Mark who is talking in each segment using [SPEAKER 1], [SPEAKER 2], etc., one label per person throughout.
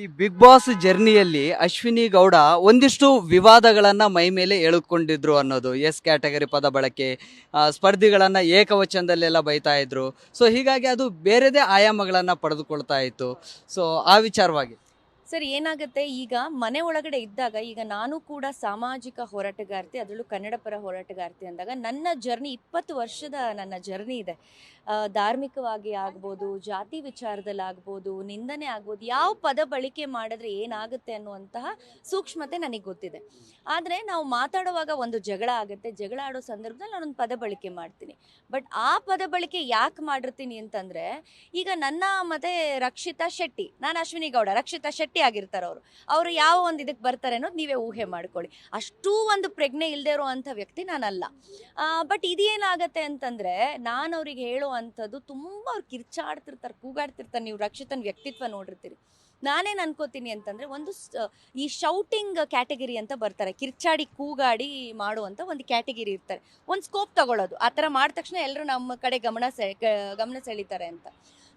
[SPEAKER 1] ಈ big boss ಜರ್ನಿಯಲ್ಲಿ Ashwini Gowda ಒಂದಿಷ್ಟು ವಿವಾದಗಳನ್ನ ಮೈ ಮೇಲೆ ಎಳೆದುಕೊಂಡಿದ್ರು ಅನ್ನೋದು ಎಸ್ ಕ್ಯಾಟಗರಿ ಪದ ಬಳಕೆ, ಸ್ಪರ್ಧಿಗಳನ್ನ ಏಕವಚನದಲ್ಲೆಲ್ಲ ಬೈತಾ ಇದ್ರು. ಸೊ ಹೀಗಾಗಿ ಅದು ಬೇರೆದೇ ಆಯಾಮಗಳನ್ನ ಪಡೆದುಕೊಳ್ತಾ ಇತ್ತು. ಸೊ ಆ ವಿಚಾರವಾಗಿ
[SPEAKER 2] ಸರ್ ಏನಾಗುತ್ತೆ ಈಗ ಮನೆ ಒಳಗಡೆ ಇದ್ದಾಗ ಈಗ ನಾನು ಕೂಡ ಸಾಮಾಜಿಕ ಹೋರಾಟಗಾರ್ತಿ, ಅದರಲ್ಲೂ ಕನ್ನಡ ಪರ ಹೋರಾಟಗಾರ್ತಿ ಅಂದಾಗ ನನ್ನ ಜರ್ನಿ 20 ವರ್ಷದ ನನ್ನ ಜರ್ನಿ ಇದೆ. ಧಾರ್ಮಿಕವಾಗಿ ಆಗ್ಬೋದು, ಜಾತಿ ವಿಚಾರದಲ್ಲಿ ಆಗ್ಬೋದು, ನಿಂದನೆ ಆಗ್ಬೋದು, ಯಾವ ಪದ ಬಳಕೆ ಮಾಡಿದ್ರೆ ಏನಾಗುತ್ತೆ ಅನ್ನುವಂತಹ ಸೂಕ್ಷ್ಮತೆ ನನಗೆ ಗೊತ್ತಿದೆ. ಆದರೆ ನಾವು ಮಾತಾಡುವಾಗ ಒಂದು ಜಗಳ ಆಗುತ್ತೆ, ಜಗಳ ಆಡೋ ಸಂದರ್ಭದಲ್ಲಿ ನಾನೊಂದು ಪದ ಬಳಕೆ ಮಾಡ್ತೀನಿ. ಬಟ್ ಆ ಪದ ಬಳಕೆ ಯಾಕೆ ಮಾಡಿರ್ತೀನಿ ಅಂತಂದರೆ, ಈಗ ನನ್ನ ಮತ್ತೆ ರಕ್ಷಿತಾ ಶೆಟ್ಟಿ, ನಾನು ಅಶ್ವಿನಿ ಗೌಡ, ರಕ್ಷಿತಾ ಶೆಟ್ಟಿ ಆಗಿರ್ತಾರೆ ಅವರು ಯಾವ ಒಂದು ಇದಕ್ಕೆ ಬರ್ತಾರೆ ಅನ್ನೋದು ನೀವೇ ಊಹೆ ಮಾಡ್ಕೊಳ್ಳಿ. ಅಷ್ಟೂ ಒಂದು ಪ್ರಜ್ಞೆ ಇಲ್ಲದೆ ಇರುವಂಥ ವ್ಯಕ್ತಿ ನಾನಲ್ಲ. ಬಟ್ ಇದೇನಾಗತ್ತೆ ಅಂತಂದರೆ, ನಾನು ಅವ್ರಿಗೆ ಹೇಳುವಂಥದ್ದು ತುಂಬ ಅವ್ರು ಕಿರ್ಚಾಡ್ತಿರ್ತಾರೆ, ಕೂಗಾಡ್ತಿರ್ತಾರೆ. ನೀವು ರಕ್ಷಿತನ ವ್ಯಕ್ತಿತ್ವ ನೋಡಿರ್ತೀರಿ. ನಾನೇನು ಅನ್ಕೋತೀನಿ ಅಂತಂದರೆ, ಈ ಶೌಟಿಂಗ್ ಕ್ಯಾಟಗರಿ ಅಂತ ಬರ್ತಾರೆ, ಕಿರ್ಚಾಡಿ ಕೂಗಾಡಿ ಮಾಡುವಂಥ ಒಂದು ಕ್ಯಾಟಗರಿ ಇರ್ತಾರೆ. ಒಂದು ಸ್ಕೋಪ್ ತಗೊಳ್ಳೋದು, ಆ ಥರ ಮಾಡಿದ ತಕ್ಷಣ ಎಲ್ಲರೂ ನಮ್ಮ ಕಡೆ ಗಮನ ಸೆಳೀತಾರೆ ಅಂತ.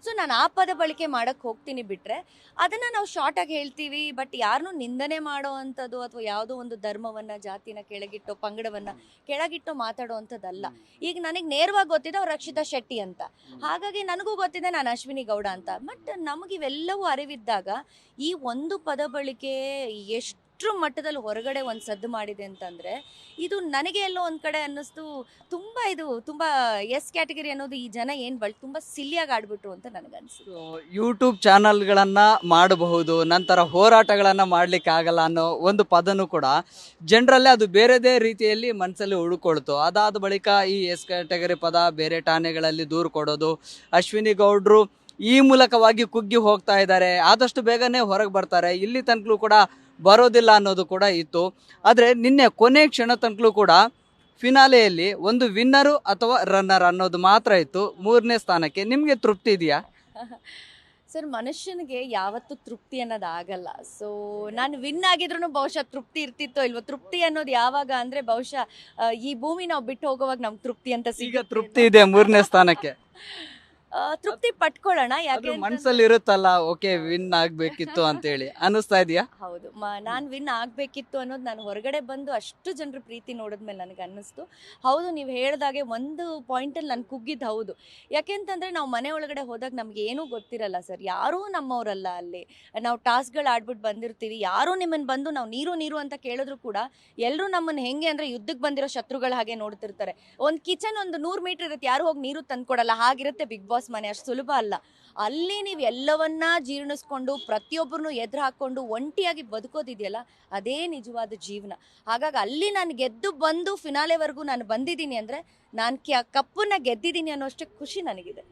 [SPEAKER 2] ಸೊ ನಾನು ಆ ಪದ ಬಳಕೆ ಮಾಡೋಕ್ಕೆ ಹೋಗ್ತೀನಿ. ಬಿಟ್ಟರೆ ಅದನ್ನು ನಾವು ಶಾರ್ಟಾಗಿ ಹೇಳ್ತೀವಿ. ಬಟ್ ಯಾರನ್ನೂ ನಿಂದನೆ ಮಾಡೋ ಅಂಥದ್ದು ಅಥವಾ ಯಾವುದೋ ಒಂದು ಧರ್ಮವನ್ನು, ಜಾತಿನ ಕೆಳಗಿಟ್ಟೋ, ಪಂಗಡವನ್ನು ಕೆಳಗಿಟ್ಟೋ ಮಾತಾಡೋ ಅಂಥದ್ದಲ್ಲ. ಈಗ ನನಗೆ ನೇರವಾಗಿ ಗೊತ್ತಿದೆ ಅವ್ರು ರಕ್ಷಿತಾ ಶೆಟ್ಟಿ ಅಂತ, ಹಾಗಾಗಿ ನನಗೂ ಗೊತ್ತಿದೆ ನಾನು ಅಶ್ವಿನಿ ಗೌಡ ಅಂತ. ಬಟ್ ನಮಗಿವೆಲ್ಲವೂ ಅರಿವಿದ್ದಾಗ ಈ ಒಂದು ಪದ ಬಳಕೆ ಎಷ್ಟು ಮಟ್ಟದಲ್ಲಿ ಹೊರಗಡೆ ಒಂದು ಸದ್ದು ಮಾಡಿದೆ ಅಂತಂದರೆ, ಇದು ನನಗೆ ಎಲ್ಲೋ ಒಂದು ಕಡೆ ಅನ್ನಿಸ್ತು, ತುಂಬ ಎಸ್ ಕ್ಯಾಟಗರಿ ಅನ್ನೋದು ಈ ಜನ ಏನು ತುಂಬ ಸಿಲ್ಲಿಯಾಗಿ ಆಡ್ಬಿಟ್ರು ಅಂತ ನನಗನ್ನಿಸ್ತು.
[SPEAKER 1] ಯೂಟ್ಯೂಬ್ ಚಾನಲ್ಗಳನ್ನ ಮಾಡಬಹುದು, ನಂತರ ಹೋರಾಟಗಳನ್ನ ಮಾಡ್ಲಿಕ್ಕೆ ಆಗಲ್ಲ ಅನ್ನೋ ಒಂದು ಪದನು ಕೂಡ ಜನರಲ್ಲೇ ಅದು ಬೇರೆದೇ ರೀತಿಯಲ್ಲಿ ಮನಸ್ಸಲ್ಲಿ ಉಳ್ಕೊಳ್ತು. ಅದಾದ ಬಳಿಕ ಈ ಎಸ್ ಕ್ಯಾಟಗರಿ ಪದ ಬೇರೆ ಠಾಣೆಗಳಲ್ಲಿ ದೂರು ಕೊಡೋದು, ಅಶ್ವಿನಿ ಗೌಡ್ರು ಈ ಮೂಲಕವಾಗಿ ಕುಗ್ಗಿ ಹೋಗ್ತಾ ಇದ್ದಾರೆ, ಆದಷ್ಟು ಬೇಗನೆ ಹೊರಗೆ ಬರ್ತಾರೆ, ಇಲ್ಲಿ ತನಕಲೂ ಕೂಡ ಬರೋದಿಲ್ಲ ಅನ್ನೋದು ಕೂಡ ಇತ್ತು. ಆದರೆ ನಿನ್ನೆ ಕೊನೆ ಕ್ಷಣ ತನಕಲೂ ಕೂಡ ಫಿನಾಲೆಯಲ್ಲಿ ಒಂದು ವಿನ್ನರು ಅಥವಾ ರನ್ನರ್ ಅನ್ನೋದು ಮಾತ್ರ ಇತ್ತು. 3ನೇ ಸ್ಥಾನಕ್ಕೆ ನಿಮಗೆ ತೃಪ್ತಿ ಇದೆಯಾ?
[SPEAKER 2] ಸರ್, ಮನುಷ್ಯನಿಗೆ ಯಾವತ್ತೂ ತೃಪ್ತಿ ಅನ್ನೋದು ಆಗಲ್ಲ. ಸೊ ನಾನು ವಿನ್ ಆಗಿದ್ರು ಬಹುಶಃ ತೃಪ್ತಿ ಇರ್ತಿತ್ತೋ ಇಲ್ವೋ. ತೃಪ್ತಿ ಅನ್ನೋದು ಯಾವಾಗ ಅಂದರೆ, ಬಹುಶಃ ಈ ಭೂಮಿ ನಾವು ಬಿಟ್ಟು ಹೋಗೋವಾಗ ನಮ್ಗೆ ತೃಪ್ತಿ ಅಂತ
[SPEAKER 1] ಈಗ ತೃಪ್ತಿ ಇದೆ 3ನೇ ಸ್ಥಾನಕ್ಕೆ.
[SPEAKER 2] ತೃಪ್ತಿ ಪಟ್ಕೊಳ್ಳೋಣ. ಯಾಕೆ
[SPEAKER 1] ಮನಸ್ಸಲ್ಲಿ ಇರುತ್ತಲ್ಲ, ಓಕೆ ವಿನ್ ಆಗ್ಬೇಕಿತ್ತು ಅಂತೇಳಿ ಅನಿಸ್ತಾ ಇದೆಯಾ?
[SPEAKER 2] ಹೌದು, ನಾನು ವಿನ್ ಆಗಬೇಕಿತ್ತು ಅನ್ನೋದು ನಾನು ಹೊರಗಡೆ ಬಂದು ಅಷ್ಟು ಜನರ ಪ್ರೀತಿ ನೋಡಿದ್ಮೇಲೆ ನನಗೆ ಅನ್ನಿಸ್ತು. ಹೌದು, ನೀವು ಹೇಳ್ದಾಗೆ ಒಂದು ಪಾಯಿಂಟಲ್ಲಿ ನಾನು ಕುಗ್ಗಿದ್ದು ಹೌದು. ಯಾಕೆಂತಂದರೆ ನಾವು ಮನೆ ಒಳಗಡೆ ಹೋದಾಗ ನಮ್ಗೆ ಏನೂ ಗೊತ್ತಿರಲ್ಲ ಸರ್, ಯಾರೂ ನಮ್ಮವರಲ್ಲ. ಅಲ್ಲಿ ನಾವು ಟಾಸ್ಕ್ಗಳು ಆಡ್ಬಿಟ್ಟು ಬಂದಿರ್ತೀವಿ, ಯಾರೂ ನಿಮ್ಮನ್ನು ಬಂದು ನಾವು ನೀರು ಅಂತ ಕೇಳಿದ್ರು ಕೂಡ ಎಲ್ಲರೂ ನಮ್ಮನ್ನು ಹೆಂಗೆ ಅಂದರೆ ಯುದ್ಧಕ್ಕೆ ಬಂದಿರೋ ಶತ್ರುಗಳ ಹಾಗೆ ನೋಡ್ತಿರ್ತಾರೆ. ಒಂದು ಕಿಚನ್ ಒಂದು 100 ಮೀಟ್ರ್ ಇರುತ್ತೆ, ಯಾರು ಹೋಗಿ ನೀರು ತಂದ್ಕೊಡಲ್ಲ, ಹಾಗಿರುತ್ತೆ ಬಿಗ್ ಬಾಸ್ ಮನೆ. ಅಷ್ಟು ಸುಲಭ ಅಲ್ಲ. ಅಲ್ಲಿ ನೀವು ಎಲ್ಲವನ್ನ ಜೀರ್ಣಿಸ್ಕೊಂಡು ಪ್ರತಿಯೊಬ್ಬರನ್ನು ಎದುರು ಹಾಕ್ಕೊಂಡು ಒಂಟಿಯಾಗಿ ಬದುಕೋದಿದೆಯಲ್ಲ, ಅದೇ ನಿಜವಾದ ಜೀವನ. ಹಾಗಾಗಿ ಅಲ್ಲಿ ನಾನು ಗೆದ್ದು ಬಂದು ಫಿನಾಲೆವರೆಗೂ ನಾನು ಬಂದಿದ್ದೀನಿ ಅಂದರೆ, ನಾನು ಕಪ್ಪನ್ನ ಗೆದ್ದಿದ್ದೀನಿ ಅನ್ನೋಷ್ಟೇ ಖುಷಿ ನನಗಿದೆ.